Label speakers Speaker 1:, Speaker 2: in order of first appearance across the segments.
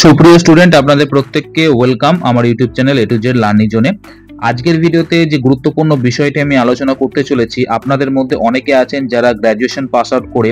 Speaker 1: সুপ্রিয় স্টুডেন্ট, আপনাদের প্রত্যেককে ওয়েলকাম আমার YouTube channel A to Z learning জোনে। আজকের ভিডিওতে যে গুরুত্বপূর্ণ বিষয়টি আমি আলোচনা করতে চলেছি, আপনাদের মধ্যে অনেকে আছেন যারা গ্র্যাজুয়েশন পাস আউট করে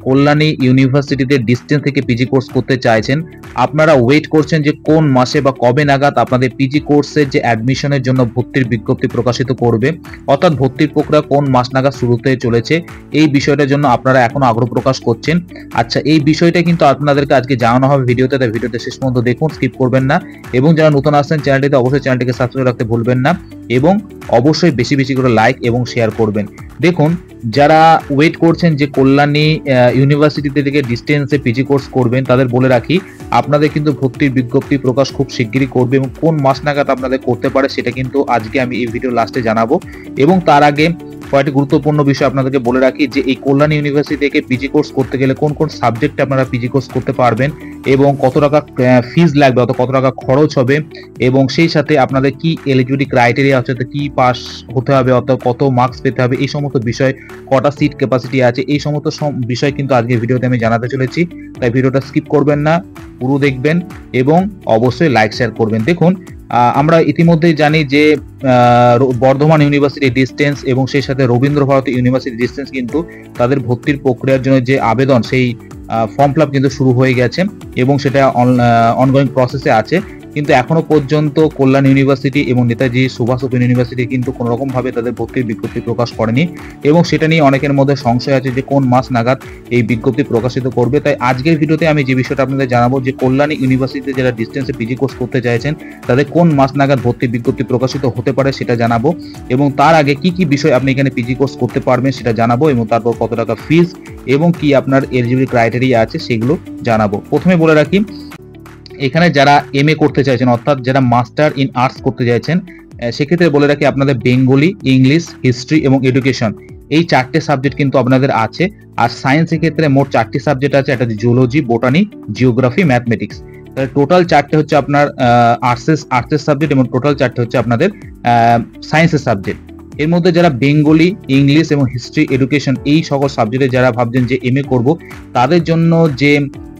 Speaker 1: কল্যাণী ইউনিভার্সিটিতে ডিস্টেন্স থেকে পিজি কোর্স করতে চাইছেন। আপনারা ওয়েট করছেন যে কোন মাসে বা কবে নাগাদ আপনাদের পিজি কোর্সের যে অ্যাডমিশনের জন্য ভর্তির বিজ্ঞপ্তি প্রকাশিত করবে, অর্থাৎ ভর্তির প্রক্রিয়া কোন মাস নাগাদ শুরু হতে চলেছে, এই বিষয়টার জন্য আপনারা এখনো আগ্রহ প্রকাশ করছেন। আচ্ছা, এই বিষয়টা কিন্তু আপনাদেরকে আজকে জানানো হবে ভিডিওতে, তাই ভিডিওতে শেষ পর্যন্ত দেখুন, স্কিপ করবেন না। এবং যারা নতুন আসছেন চ্যানেলটিতে, অবশ্যই চ্যানেলটিকে সাবস্ক্রাইব রাখতে ভুলবেন না এবং অবশ্যই বেশি বেশি করে লাইক এবং শেয়ার করবেন। দেখুন, যারা ওয়েট করছেন যে কল্যাণী ইউনিভার্সিটি থেকে ডিস্টেন্সে পিজি কোর্স করবেন, তাদের বলে রাখি আপনাদের কিন্তু ভর্তির বিজ্ঞপ্তি প্রকাশ খুব শিগগিরই করবে এবং কোন মাস নাগাদ আপনাদের করতে পারে সেটা কিন্তু আজকে আমি এই ভিডিও লাস্টে জানাবো। এবং তার আগে কয়েকটি গুরুত্বপূর্ণ বিষয় আপনাদেরকে বলে রাখি যে এই কল্যাণী ইউনিভার্সিটি থেকে পিজি কোর্স করতে গেলে কোন কোন সাবজেক্টে আপনারা পিজি কোর্স করতে পারবেন এবং কত টাকা ফিজ লাগবে, অর্থাৎ কত টাকা খরচ হবে, এবং সেই সাথে আপনাদের কি এলিজিবিলিটি ক্রাইটেরিয়া আছে, কি পাস হতে হবে, অর্থাৎ কত মার্কস পেতে হবে, এই সমস্ত বিষয়, কটা সিট ক্যাপাসিটি আছে, এই সমস্ত বিষয় কিন্তু আজকে ভিডিওতে আমি জানাতে চলেছি। তাই ভিডিওটা স্কিপ করবেন না, পুরো দেখবেন এবং অবশ্যই লাইক শেয়ার করবেন। দেখুন, আমরা ইতিমধ্যেই জানি যে বর্ধমান ইউনিভার্সিটি ডিস্টেন্স এবং সেই সাথে রবীন্দ্র ভারতী ইউনিভার্সিটি ডিস্টেন্স কিন্তু তাদের ভর্তির প্রক্রিয়ার জন্য যে আবেদন, সেই ফর্ম ফিল আপ কিন্তু শুরু হয়ে গেছে এবং সেটা অনগোয়িং প্রসেসে আছে। কিন্তু এখনো পর্যন্ত কল্যাণ ইউনিভার্সিটি এবং নেতাজি সুভাষ ওপেন ইউনিভার্সিটি কিন্তু কোনো রকম ভাবে তাদের ভর্তির বিজ্ঞপ্তি প্রকাশ করেনি এবং সেটা নিয়ে অনেকের মধ্যে সংশয় আছে যে কোন মাস নাগাদ এই বিজ্ঞপ্তি প্রকাশিত করবে। তাই আজকের ভিডিওতে আমি যে বিষয়টা আপনাদের জানাবো যে কল্যাণী ইউনিভার্সিটিতে যারা ডিস্টেন্সে পিজি কোর্স করতে চাইছেন তাদের কোন মাস নাগাদ ভর্তির বিজ্ঞপ্তি প্রকাশিত হতে পারে সেটা জানাবো, এবং তার আগে কি কি বিষয় আপনি এখানে পিজি কোর্স করতে পারবেন সেটা জানাবো, এবং তারপর কত টাকা ফিজ এবং কি আপনার এলিজিবিলিটি ক্রাইটেরিয়া আছে সেগুলো জানাবো। প্রথমে বলে রাখি, এখানে যারা এমএ করতে চাইছেন, অর্থাৎ যারা মাস্টার ইন আর্টস করতে চাইছেন, সেক্ষেত্রে বলে রাখি আপনাদের বেঙ্গলি, ইংলিশ, হিস্ট্রি এবং এডুকেশন, এই চারটে সাবজেক্ট কিন্তু আপনাদের আছে। আর সায়েন্সের ক্ষেত্রে মোট চারটি সাবজেক্ট আছে, একটা zoology, botany, geography, mathematics. Total চারটে হচ্ছে আপনার আর্টসের সাবজেক্ট এবং টোটাল চারটে হচ্ছে আপনাদের সায়েন্সের সাবজেক্ট। এর মধ্যে যারা বেঙ্গলি, ইংলিশ এবং হিস্ট্রি, এডুকেশন এই সকল সাবজেক্টে যারা ভাবছেন যে এমএ করব, তাদের জন্য যে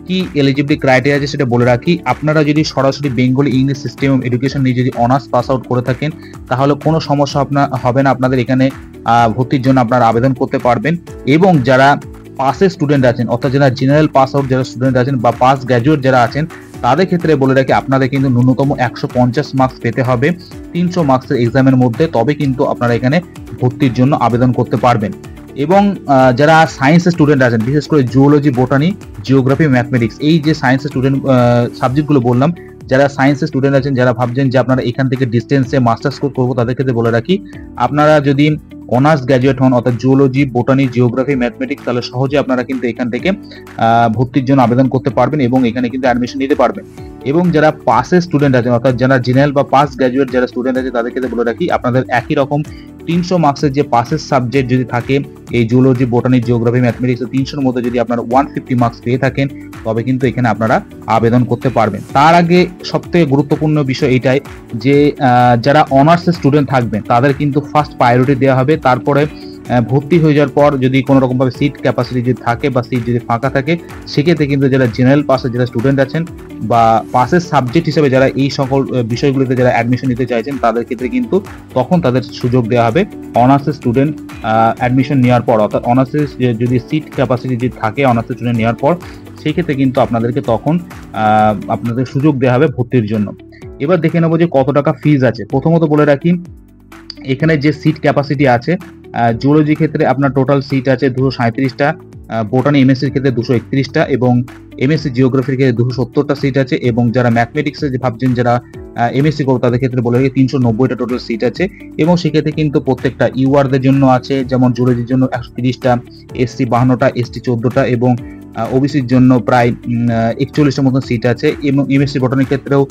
Speaker 1: কি এলিজিবিলিটি ক্রাইটেরিয়া আছে সেটা বলে রাখি। আপনারা যদি সরাসরি বেঙ্গলি, ইংলিশ, হিস্ট্রি এবং এডুকেশন নিয়ে যদি অনার্স পাস আউট করে থাকেন তাহলে কোনো সমস্যা হবে না, আপনাদের এখানে ভর্তির জন্য আপনারা আবেদন করতে পারবেন। এবং যারা পাসের স্টুডেন্ট আছেন, অর্থাৎ যারা জেনারেল পাস আউট যারা স্টুডেন্ট আছেন বা পাস গ্র্যাজুয়েট যারা আছেন, তাদের ক্ষেত্রে বলে রাখি আপনাদের কিন্তু ন্যূনতম 150 মার্কস পেতে হবে 300 মার্কসের এক্সামের মধ্যে, তবে কিন্তু আপনারা এখানে ভর্তির জন্য আবেদন করতে পারবেন। এবং যারা সায়েন্সের স্টুডেন্ট আছেন, বিশেষ করে জুওলজি, বোটানি, জিওগ্রাফি, ম্যাথমেটিক্স, এই যে সায়েন্সের স্টুডেন্ট সাবজেক্টগুলো বললাম, যারা সায়েন্সের স্টুডেন্ট আছেন, যারা ভাবছেন যে আপনারা এখান থেকে ডিস্টেন্সে মাস্টার্স করবো, তাদের ক্ষেত্রে বলে রাখি আপনারা যদি অনার্স গ্র্যাজুয়েট হন, অর্থাৎ জুওলজি, বোটানি, জিওগ্রাফি, ম্যাথমেটিক্স, তাহলে সহজে আপনারা কিন্তু এখান থেকে ভর্তির জন্য আবেদন করতে পারবেন এবং এখানে কিন্তু অ্যাডমিশন নিতে পারবেন। এবং যারা পাসের স্টুডেন্ট আছেন, অর্থাৎ যারা জেনারেল বা পাস গ্র্যাজুয়েট যারা স্টুডেন্ট আছে, তাদের ক্ষেত্রে বলে রাখি আপনাদের একই রকম 300 মার্কসের যে পাসের সাবজেক্ট যদি থাকে, এই জুওলজি, বোটানি, জিওগ্রাফি, ম্যাথমেটিক্স, 300-এর মধ্যে যদি আপনারা 150 মার্কস পেয়ে থাকেন তবে কিন্তু এখানে আপনারা আবেদন করতে পারবেন। তার আগে সবথেকে গুরুত্বপূর্ণ বিষয় এইটাই যে যারা অনার্সের স্টুডেন্ট থাকবেন তাদের কিন্তু ফার্স্ট প্রায়োরিটি দেওয়া হবে। তারপরে ভর্তি হয়ে যাওয়ার পর যদি কোনো রকমভাবে সিট ক্যাপাসিটি যদি থাকে বা সিট যদি ফাঁকা থাকে, সেক্ষেত্রে কিন্তু যারা জেনারেল পাসের যারা স্টুডেন্ট আছেন বা পাসের সাবজেক্ট হিসেবে যারা এই সকল বিষয়গুলিতে যারা অ্যাডমিশন নিতে চাইছেন, তাদের ক্ষেত্রে কিন্তু তখন তাদের সুযোগ দেওয়া হবে অনার্সের স্টুডেন্ট অ্যাডমিশন নেওয়ার পর, অর্থাৎ অনার্সের যদি সিট ক্যাপাসিটি যদি থাকে অনার্সের স্টুডেন্ট নেওয়ার পর, সেই ক্ষেত্রে কিন্তু আপনাদেরকে তখন আপনাদের সুযোগ দেওয়া হবে ভর্তির জন্য। এবার দেখে নেবো যে কত টাকা ফিজ আছে। প্রথমত বলে রাখি এখানে যে সিট ক্যাপাসিটি আছে, জুওলজি ক্ষেত্রে আপনার টোটাল সিট আছে 237টা, বোটানি এমএসসির ক্ষেত্রে 231টা এবং এমএসসি জিওগ্রাফির ক্ষেত্রে 270টা সিট আছে, এবং যারা ম্যাথমেটিক্সে যে ভাবছেন যারা এমএসসি করো তাদের ক্ষেত্রে বলে রাখি 390টা টোটাল সিট আছে। এবং সেক্ষেত্রে কিন্তু প্রত্যেকটা ইউআরদের জন্য আছে, যেমন জুওলজির জন্য 130টা, এসসি 52টা, এসটি 14টা এবং ওবিসির জন্য প্রায় 41টা মতন সিট আছে। এবং এমএসসি বটানির ক্ষেত্রেও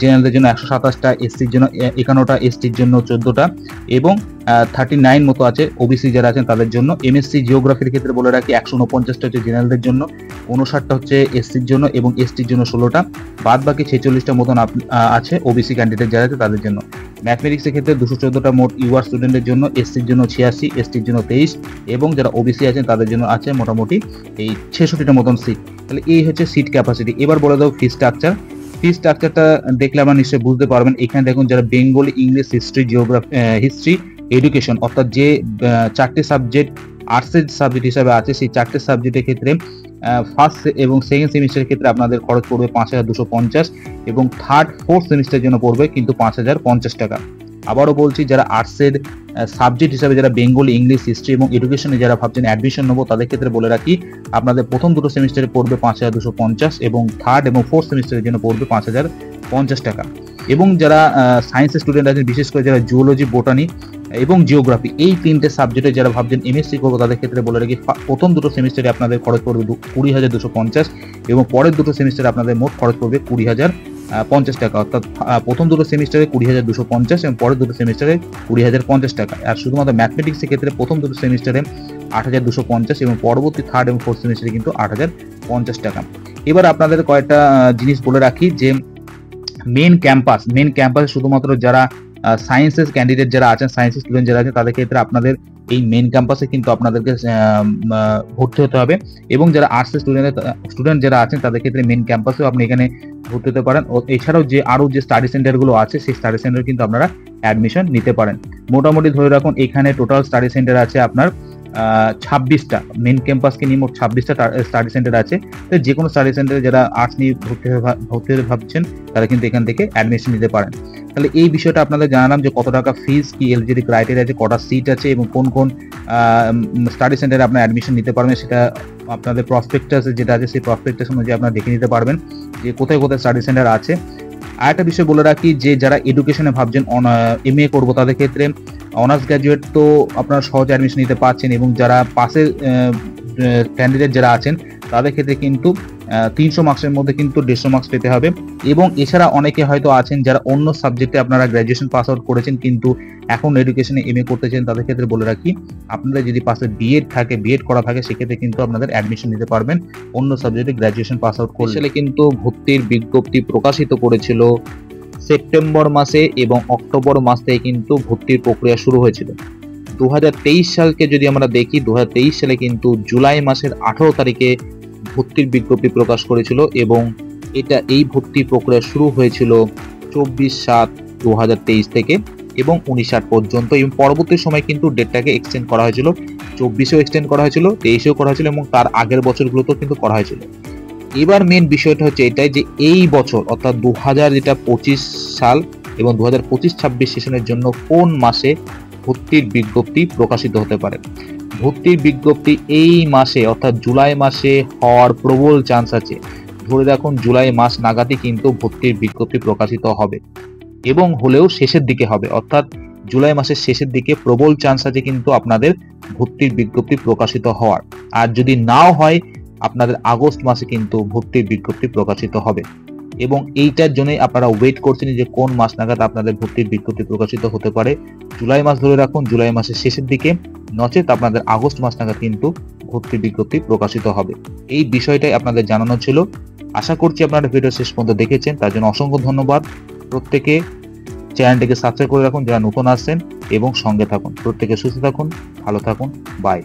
Speaker 1: জেনারেলদের জন্য 127টা, এসসির জন্য 51টা, এসটির জন্য 14টা এবং 39 মতো আছে ওবিসি যারা আছেন তাদের জন্য। এমএসসি জিওগ্রাফির ক্ষেত্রে বলে রাখি 149টা হচ্ছে জেনারেলদের জন্য, 59টা হচ্ছে এসসির জন্য এবং এসটির জন্য 16টা, বাদ বাকি 46টা মতন আছে ওবিসি ক্যান্ডিডেট যারা আছে তাদের জন্য। ম্যাথমেটিক্সের ক্ষেত্রে 214টা মোট ইউআর স্টুডেন্টের জন্য, এসসির জন্য 86, এসটির জন্য 23 এবং যারা ওবিসি আছেন তাদের জন্য আছে মোটামুটি এই 66টা মতন সিট। তাহলে এই হচ্ছে সিট ক্যাপাসিটি। এবার বলে দাও ফি স্ট্রাকচার। ফি স্ট্রাকচারটা দেখলে আমরা নিশ্চয়ই বুঝতে পারবেন। এখানে দেখুন যারা Bengali, English, history, geography, history, education অর্থাৎ যে 4টে সাবজেক্ট আর্টসের সাবজেক্ট হিসাবে আছে, সেই 4টে সাবজেক্টের ক্ষেত্রে ফার্স্ট এবং সেকেন্ড সেমিস্টারের ক্ষেত্রে আপনাদের খরচ পড়বে 5,250 এবং থার্ড ফোর্থ সেমিস্টারের জন্য পড়বে কিন্তু 5,050 টাকা। আবারও বলছি, যারা আর্টসের সাবজেক্ট হিসাবে যারা বেঙ্গলি, ইংলিশ, হিস্ট্রি এবং এডুকেশনে যারা ভাবছেন অ্যাডমিশন নেবো, তাদের ক্ষেত্রে বলে রাখি আপনাদের প্রথম দুটো সেমিস্টারে পড়বে 5,250 এবং থার্ড এবং ফোর্থ সেমিস্টারের জন্য পড়বে 5,050 টাকা। এবং যারা সায়েন্সের স্টুডেন্ট আছেন, বিশেষ করে যারা জুওলজি, বোটানি এবং জিওগ্রাফি, এই 3টে সাবজেক্টে যারা ভাবছেন এমএসসি করবো, তাদের ক্ষেত্রে বলে রাখি প্রথম দুটো সেমিস্টারে আপনাদের খরচ পড়বে 20,250 এবং পরের দুটো সেমিস্টারে আপনাদের মোট খরচ পড়বে 20,050 টাকা। অর্থাৎ প্রথম দুটো সেমিস্টারে 20,250 এবং পরের দুটো সেমিস্টারে 20,050 টাকা। আর শুধুমাত্র ম্যাথমেটিক্সের ক্ষেত্রে প্রথম দুটো সেমিস্টারে 8,250 এবং পরবর্তী থার্ড এবং ফোর্থ সেমিস্টারে কিন্তু 8,050 টাকা। এবার আপনাদের কয়েকটা জিনিস বলে রাখি যে মেন ক্যাম্পাসে শুধুমাত্র যারা সায়েন্সের ক্যান্ডিডেট যারা আছেন, সায়েন্সের স্টুডেন্ট যারা আছেন, তাদের ক্ষেত্রে আপনাদের এই মেন ক্যাম্পাসে কিন্তু আপনাদেরকে ভর্তি হতে হবে এবং যারা আর্টসের স্টুডেন্ট যারা আছেন, তাদের ক্ষেত্রে মেন ক্যাম্পাসেও আপনি এখানে ভর্তি হতে পারেন। এছাড়াও যে আরও যে স্টাডি সেন্টারগুলো আছে, সেই স্টাডি সেন্টারে কিন্তু আপনারা অ্যাডমিশন নিতে পারেন। মোটামুটি ধরে রাখুন এখানে টোটাল স্টাডি সেন্টার আছে আপনার 26টা। মেন ক্যাম্পাসকে নিয়ে মোট 26টা স্টাডি সেন্টার আছে। তো যে কোনো স্টাডি সেন্টারে যারা আর্টস নিয়ে ভর্তি হতে ভাবছেন, তারা কিন্তু এখান থেকে অ্যাডমিশন নিতে পারেন। তাহলে এই বিষয়টা আপনাদের জানালাম যে কত টাকা ফিস, কি এলিজিবিলিটি ক্রাইটেরিয়া আছে, কটা সিট আছে এবং কোন কোন স্টাডি সেন্টারে আপনার অ্যাডমিশন নিতে পারবেন, সেটা আপনাদের প্রসপেক্টাস যেটা আছে সেই প্রসপেক্টাস অনুযায়ী আপনারা দেখে নিতে পারবেন যে কোথায় কোথায় স্টাডি সেন্টার আছে। আর একটা বিষয় বলে রাখি যে যারা এডুকেশনে ভাবছেন এমএ করবো, তাদের ক্ষেত্রে অনার্স গ্র্যাজুয়েট তো আপনারা সহজে অ্যাডমিশন নিতে পারছেন এবং যারা পাশের ক্যান্ডিডেট যারা আছেন, তাদের ক্ষেত্রে কিন্তু 300 মার্কসের মধ্যে কিন্তু 150 মার্কস পেতে হবে। এবং এছাড়া অনেকে হয়তো আছেন যারা অন্য সাবজেক্টে আপনারা গ্র্যাজুয়েশন পাস আউট করেছেন কিন্তু এখন এডুকেশনে এমএ করতে চান, তাদের ক্ষেত্রে বলে রাখি আপনাদের যদি পাশে বিএড করা থাকে, সেক্ষেত্রে কিন্তু আপনাদের অ্যাডমিশন নিতে পারবেন অন্য সাবজেক্টে গ্র্যাজুয়েশন পাস আউট করলে। কিন্তু ভর্তির বিজ্ঞপ্তি প্রকাশিত করেছিল সেপ্টেম্বর মাসে এবং অক্টোবর মাস থেকে কিন্তু ভর্তির প্রক্রিয়া শুরু হয়েছিল। 2023 সালকে যদি আমরা দেখি, 2023 সালে কিন্তু জুলাই মাসের 18 তারিখে ভর্তির বিজ্ঞপ্তি প্রকাশ করেছিল এবং এই ভর্তি প্রক্রিয়া শুরু হয়েছিল 24/7/2023 থেকে এবং 19/8 পর্যন্ত এবং পরবর্তী সময় কিন্তু ডেটটাকে এক্সটেন্ড করা হয়েছিল। 24-এও এক্সটেন্ড করা হয়েছিল, 23-এও করা হয়েছিল এবং তার আগের বছরগুলোতেও কিন্তু করা হয়েছিল। এবার মেন বিষয়টা হচ্ছে এটাই যে এই বছর অর্থাৎ 2025 সাল এবং 2025-26 সেশনের জন্য কোন মাসে ভর্তির বিজ্ঞপ্তি প্রকাশিত হতে পারে। ভর্তির বিজ্ঞপ্তি এই মাসে অর্থাৎ জুলাই মাসে হওয়ার প্রবল চান্স আছে। ধরে রাখুন জুলাই মাস নাগাদই কিন্তু ভর্তির বিজ্ঞপ্তি প্রকাশিত হবে এবং হলেও শেষের দিকে হবে, অর্থাৎ জুলাই মাসের শেষের দিকে প্রবল চান্স আছে কিন্তু আপনাদের ভর্তির বিজ্ঞপ্তি প্রকাশিত হওয়ার। আর যদি নাও হয়, আপনাদের আগস্ট মাসে কিন্তু ভর্তির বিজ্ঞপ্তি প্রকাশিত হবে এবং এইটার জন্যই আপনারা ওয়েট করছেন যে কোন মাস নাগাদ আপনাদের ভর্তির বিজ্ঞপ্তি প্রকাশিত হতে পারে। জুলাই মাস ধরে রাখুন, জুলাই মাসের শেষের দিকে, নচেত আপনাদের আগস্ট মাস নাগাদ কিন্তু ভর্তির বিজ্ঞপ্তি প্রকাশিত হবে। এই বিষয়টাই আপনাদের জানানো ছিল। আশা করছি আপনারা ভিডিও শেষ পর্যন্ত দেখেছেন, তার জন্য অসংখ্য ধন্যবাদ। প্রত্যেকে চ্যানেলটিকে সাবস্ক্রাইব করে রাখুন যারা নতুন আসছেন এবং সঙ্গে থাকুন। প্রত্যেকে সুস্থ থাকুন, ভালো থাকুন, বাই।